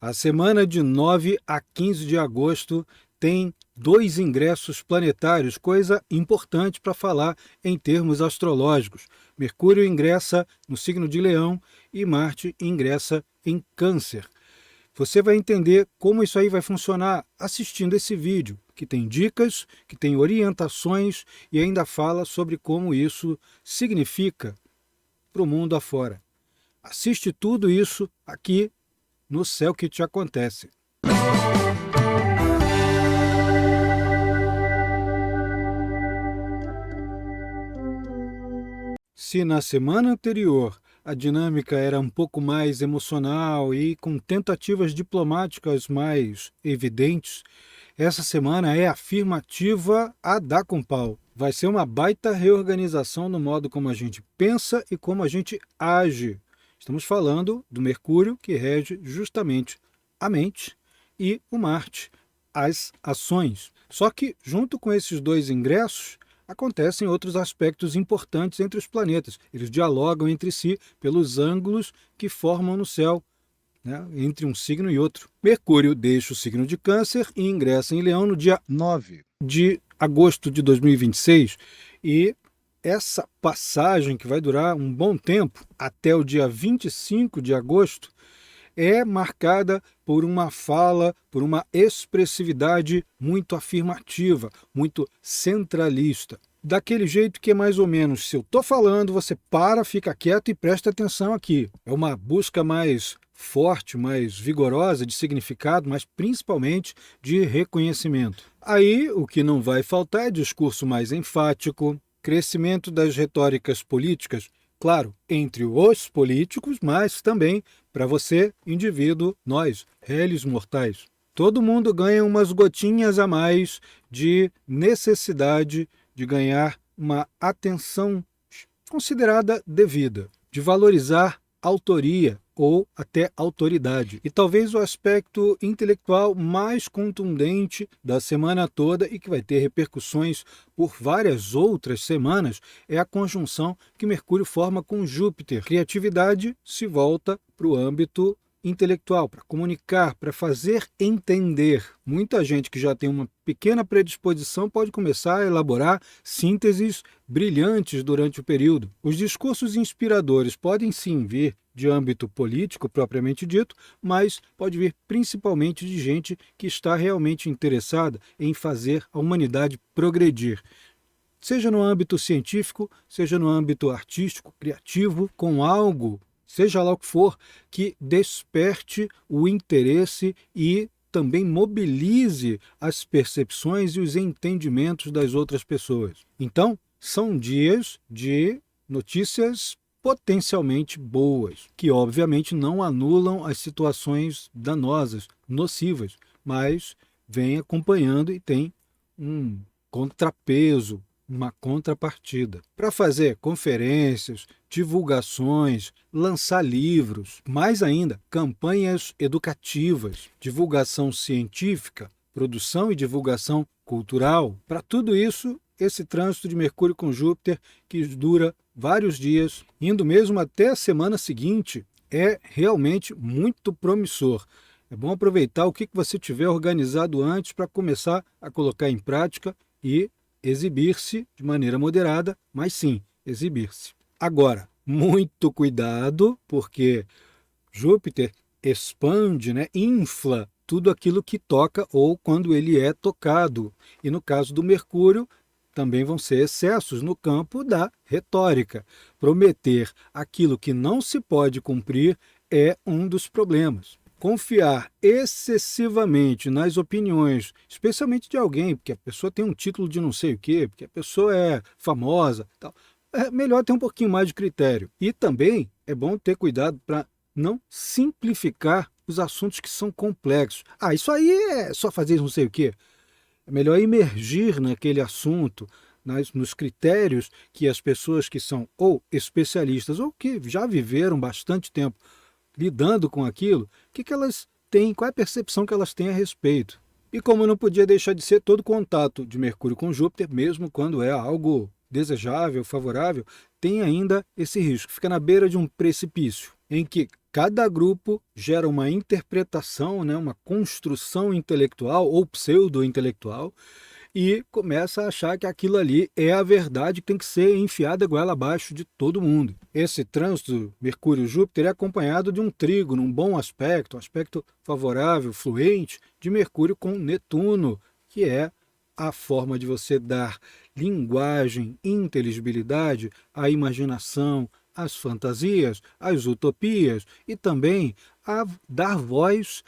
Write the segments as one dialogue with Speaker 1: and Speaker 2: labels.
Speaker 1: A semana de 9 a 15 de agosto tem 2 ingressos planetários, coisa importante para falar em termos astrológicos. Mercúrio ingressa no signo de Leão e Marte ingressa em Câncer. Você vai entender como isso aí vai funcionar assistindo esse vídeo, que tem dicas, que tem orientações e ainda fala sobre como isso significa para o mundo afora. Assiste tudo isso aqui no Céu que Te Acontece. Se na semana anterior a dinâmica era um pouco mais emocional e com tentativas diplomáticas mais evidentes, essa semana é afirmativa a dar com pau. Vai ser uma baita reorganização no modo como a gente pensa e como a gente age. Estamos falando do Mercúrio, que rege justamente a mente, e o Marte, as ações. Só que, junto com esses 2 ingressos, acontecem outros aspectos importantes entre os planetas. Eles dialogam entre si pelos ângulos que formam no céu, né, entre um signo e outro. Mercúrio deixa o signo de Câncer e ingressa em Leão no dia 9 de agosto de 2026. E essa passagem, que vai durar um bom tempo, até o dia 25 de agosto, é marcada por uma fala, por uma expressividade muito afirmativa, muito centralista. Daquele jeito que é mais ou menos, se eu estou falando, você para, fica quieto e presta atenção aqui. É uma busca mais forte, mais vigorosa de significado, mas principalmente de reconhecimento. Aí o que não vai faltar é discurso mais enfático, crescimento das retóricas políticas, claro, entre os políticos, mas também para você, indivíduo, nós, réis mortais. Todo mundo ganha umas gotinhas a mais de necessidade de ganhar uma atenção considerada devida, de valorizar autoria ou até autoridade. E talvez o aspecto intelectual mais contundente da semana toda e que vai ter repercussões por várias outras semanas é a conjunção que Mercúrio forma com Júpiter. Criatividade se volta para o âmbito intelectual, para comunicar, para fazer entender. Muita gente que já tem uma pequena predisposição pode começar a elaborar sínteses brilhantes durante o período. Os discursos inspiradores podem sim vir de âmbito político propriamente dito, mas pode vir principalmente de gente que está realmente interessada em fazer a humanidade progredir. Seja no âmbito científico, seja no âmbito artístico, criativo, com algo, seja lá o que for, que desperte o interesse e também mobilize as percepções e os entendimentos das outras pessoas. Então, são dias de notícias potencialmente boas, que obviamente não anulam as situações danosas, nocivas, mas vem acompanhando e tem um contrapeso, uma contrapartida. Para fazer conferências, divulgações, lançar livros, mais ainda, campanhas educativas, divulgação científica, produção e divulgação cultural. Para tudo isso, esse trânsito de Mercúrio com Júpiter, que dura vários dias, indo mesmo até a semana seguinte, é realmente muito promissor. É bom aproveitar o que você tiver organizado antes para começar a colocar em prática e exibir-se de maneira moderada, mas sim, exibir-se. Agora, muito cuidado, porque Júpiter expande, infla tudo aquilo que toca ou quando ele é tocado. E no caso do Mercúrio, também vão ser excessos no campo da retórica. Prometer aquilo que não se pode cumprir é um dos problemas. Confiar excessivamente nas opiniões, especialmente de alguém, porque a pessoa tem um título de não sei o quê, porque a pessoa é famosa, tal. É melhor ter um pouquinho mais de critério. E também é bom ter cuidado para não simplificar os assuntos que são complexos. Isso aí é só fazer não sei o quê. É melhor imergir naquele assunto, nos critérios que as pessoas que são ou especialistas ou que já viveram bastante tempo lidando com aquilo, o que elas têm, qual é a percepção que elas têm a respeito. E como não podia deixar de ser, todo contato de Mercúrio com Júpiter, mesmo quando é algo desejável, favorável, tem ainda esse risco. Fica na beira de um precipício, em que Cada grupo gera uma interpretação, né, uma construção intelectual ou pseudo-intelectual, e começa a achar que aquilo ali é a verdade que tem que ser enfiada goela abaixo de todo mundo. Esse trânsito Mercúrio-Júpiter é acompanhado de um trígono, um bom aspecto, um aspecto favorável, fluente, de Mercúrio com Netuno, que é a forma de você dar linguagem, inteligibilidade à imaginação, às fantasias, às utopias e também a dar voz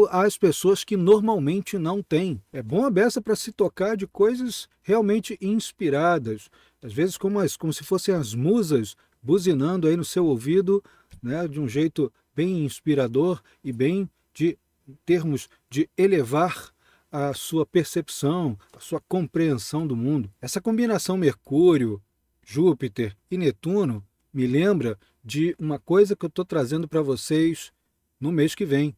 Speaker 1: às pessoas que normalmente não têm. É bom a beça para se tocar de coisas realmente inspiradas, às vezes como se fossem as musas buzinando aí no seu ouvido, né, de um jeito bem inspirador e bem de em termos de elevar a sua percepção, a sua compreensão do mundo. Essa combinação Mercúrio, Júpiter e Netuno me lembra de uma coisa que eu estou trazendo para vocês no mês que vem,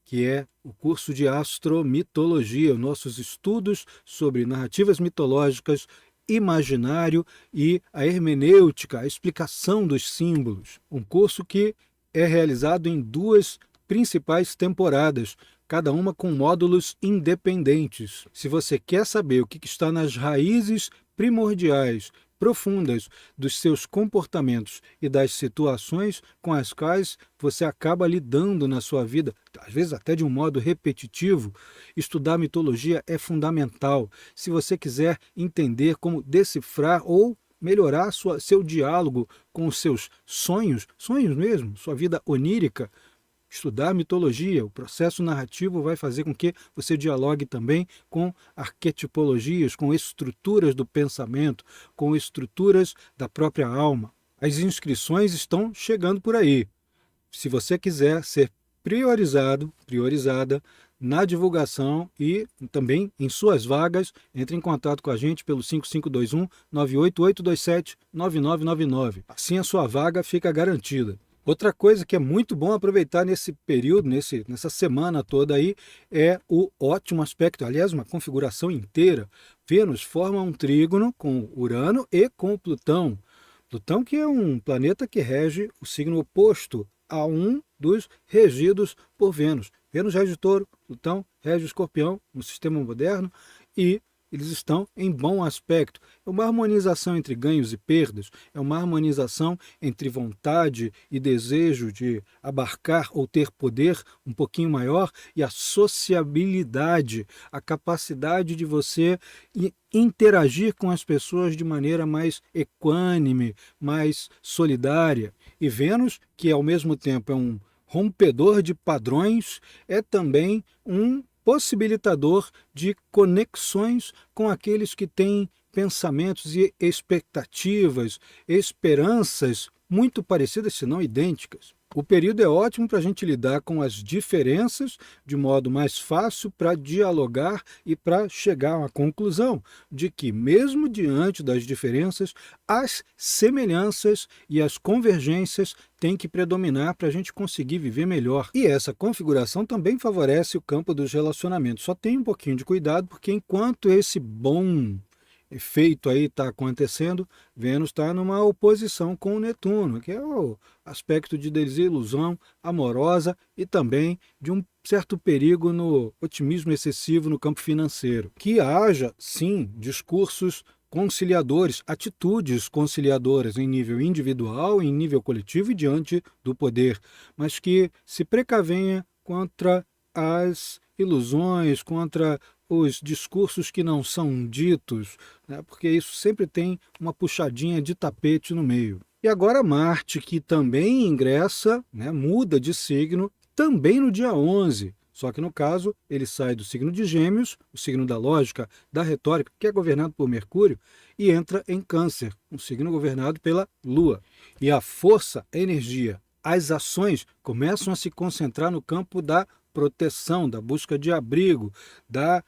Speaker 1: que é o curso de astromitologia, nossos estudos sobre narrativas mitológicas, imaginário e a hermenêutica, a explicação dos símbolos. Um curso que é realizado em 2 principais temporadas, cada uma com módulos independentes. Se você quer saber o que está nas raízes primordiais, profundas dos seus comportamentos e das situações com as quais você acaba lidando na sua vida, às vezes até de um modo repetitivo, estudar mitologia é fundamental. Se você quiser entender como decifrar ou melhorar seu diálogo com os seus sonhos mesmo, sua vida onírica, estudar mitologia, o processo narrativo vai fazer com que você dialogue também com arquetipologias, com estruturas do pensamento, com estruturas da própria alma. As inscrições estão chegando por aí. Se você quiser ser priorizada na divulgação e também em suas vagas, entre em contato com a gente pelo 5521-98827-9999. Assim a sua vaga fica garantida. Outra coisa que é muito bom aproveitar nesse período, nessa semana toda aí, é o ótimo aspecto, aliás, uma configuração inteira. Vênus forma um trígono com Urano e com Plutão. Plutão que é um planeta que rege o signo oposto a um dos regidos por Vênus. Vênus rege Touro, Plutão rege Escorpião no sistema moderno e eles estão em bom aspecto. É uma harmonização entre ganhos e perdas, é uma harmonização entre vontade e desejo de abarcar ou ter poder um pouquinho maior e a sociabilidade, a capacidade de você interagir com as pessoas de maneira mais equânime, mais solidária. E Vênus, que ao mesmo tempo é um rompedor de padrões, é também um possibilitador de conexões com aqueles que têm pensamentos e expectativas, esperanças muito parecidas, se não idênticas. O período é ótimo para a gente lidar com as diferenças de modo mais fácil para dialogar e para chegar a uma conclusão de que, mesmo diante das diferenças, as semelhanças e as convergências têm que predominar para a gente conseguir viver melhor. E essa configuração também favorece o campo dos relacionamentos. Só tem um pouquinho de cuidado, porque enquanto esse bom efeito aí está acontecendo, Vênus está numa oposição com o Netuno, que é o aspecto de desilusão amorosa e também de um certo perigo no otimismo excessivo no campo financeiro. Que haja, sim, discursos conciliadores, atitudes conciliadoras em nível individual, em nível coletivo e diante do poder, mas que se precavenha contra as ilusões, contra os discursos que não são ditos, né, porque isso sempre tem uma puxadinha de tapete no meio. E agora Marte, que também ingressa, né, muda de signo, também no dia 11, só que no caso ele sai do signo de Gêmeos, o signo da lógica, da retórica, que é governado por Mercúrio, e entra em Câncer, um signo governado pela Lua. E a força, a energia, as ações começam a se concentrar no campo da proteção, da busca de abrigo, da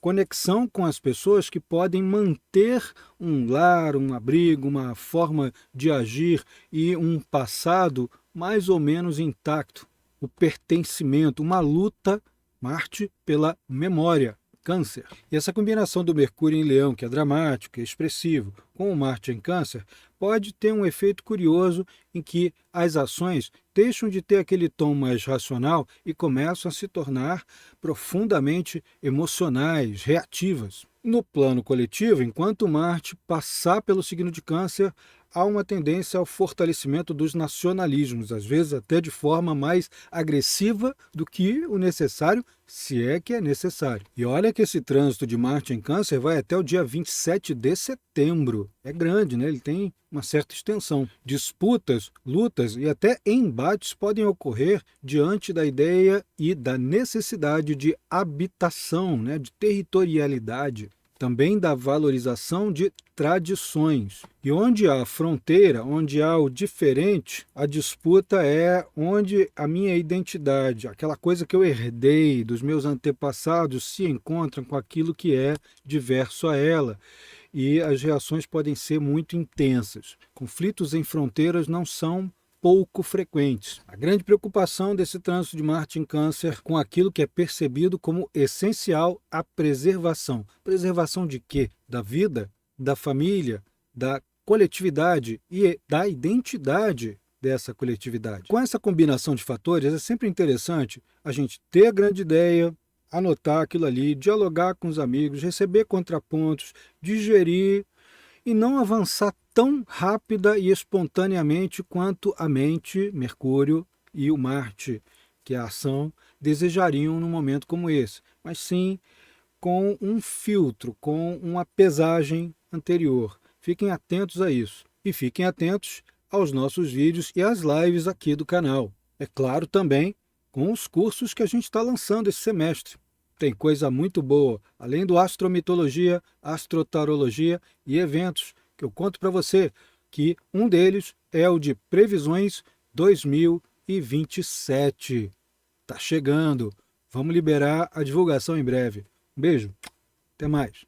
Speaker 1: conexão com as pessoas que podem manter um lar, um abrigo, uma forma de agir e um passado mais ou menos intacto. O pertencimento, uma luta, Marte, pela memória. Câncer. E essa combinação do Mercúrio em Leão, que é dramático e expressivo, com o Marte em Câncer, pode ter um efeito curioso em que as ações deixam de ter aquele tom mais racional e começam a se tornar profundamente emocionais, reativas. No plano coletivo, enquanto Marte passar pelo signo de Câncer, há uma tendência ao fortalecimento dos nacionalismos, às vezes até de forma mais agressiva do que o necessário, se é que é necessário. E olha que esse trânsito de Marte em Câncer vai até o dia 27 de setembro. É grande, né? Ele tem uma certa extensão. Disputas, lutas e até embates podem ocorrer diante da ideia e da necessidade de habitação, né? De territorialidade. Também da valorização de tradições. E onde há fronteira, onde há o diferente, a disputa é onde a minha identidade, aquela coisa que eu herdei dos meus antepassados, se encontram com aquilo que é diverso a ela. E as reações podem ser muito intensas. Conflitos em fronteiras não são pouco frequentes. A grande preocupação desse trânsito de Marte em Câncer com aquilo que é percebido como essencial à preservação. Preservação de quê? Da vida, da família, da coletividade e da identidade dessa coletividade. Com essa combinação de fatores, é sempre interessante a gente ter a grande ideia, anotar aquilo ali, dialogar com os amigos, receber contrapontos, digerir e não avançar tão rápida e espontaneamente quanto a mente, Mercúrio e o Marte, que é a ação, desejariam num momento como esse, mas sim com um filtro, com uma pesagem anterior. Fiquem atentos a isso. E fiquem atentos aos nossos vídeos e às lives aqui do canal. É claro também com os cursos que a gente está lançando esse semestre. Tem coisa muito boa, além do astromitologia, astrotarologia e eventos, que eu conto para você, que um deles é o de Previsões 2027. Tá chegando, vamos liberar a divulgação em breve. Um beijo, até mais.